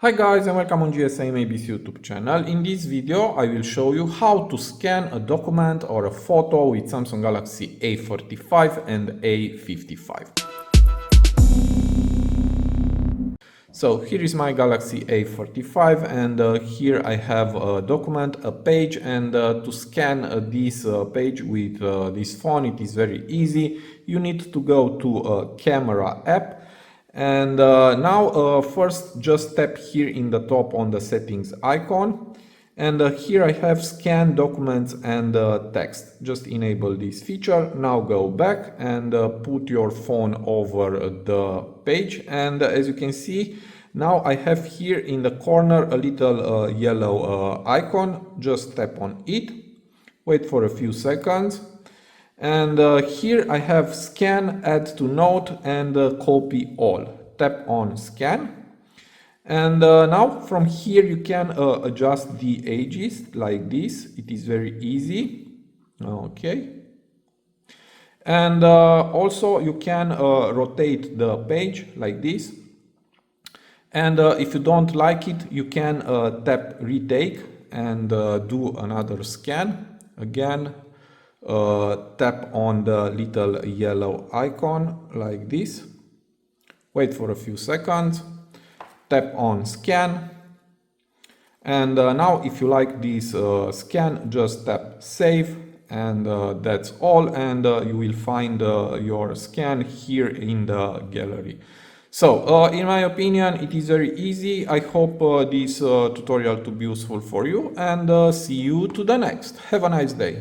Hi guys and welcome on GSM ABC YouTube channel. In this video I will show you how to scan a document or a photo with Samsung Galaxy A45 and A55. So here is my Galaxy A45 and here I have a document, a page, and to scan this page with this phone it is very easy. You need to go to a camera app. And now first just tap here in the top on the settings icon, and here I have scan documents and text. Just enable this feature. Now go back and put your phone over the page, and as you can see now I have here in the corner a little yellow icon. Just tap on it, wait for a few seconds. And here I have scan, add to note, and copy all. Tap on scan. And now from here you can adjust the edges like this. It is very easy. Okay. And also you can rotate the page like this. And if you don't like it, you can tap retake and do another scan. Again, tap on the little yellow icon like this, wait for a few seconds, tap on scan, and now if you like this scan, just tap save, and that's all, and you will find your scan here in the gallery. So in my opinion it is very easy. I hope this tutorial to be useful for you, and see you to the next. Have a nice day.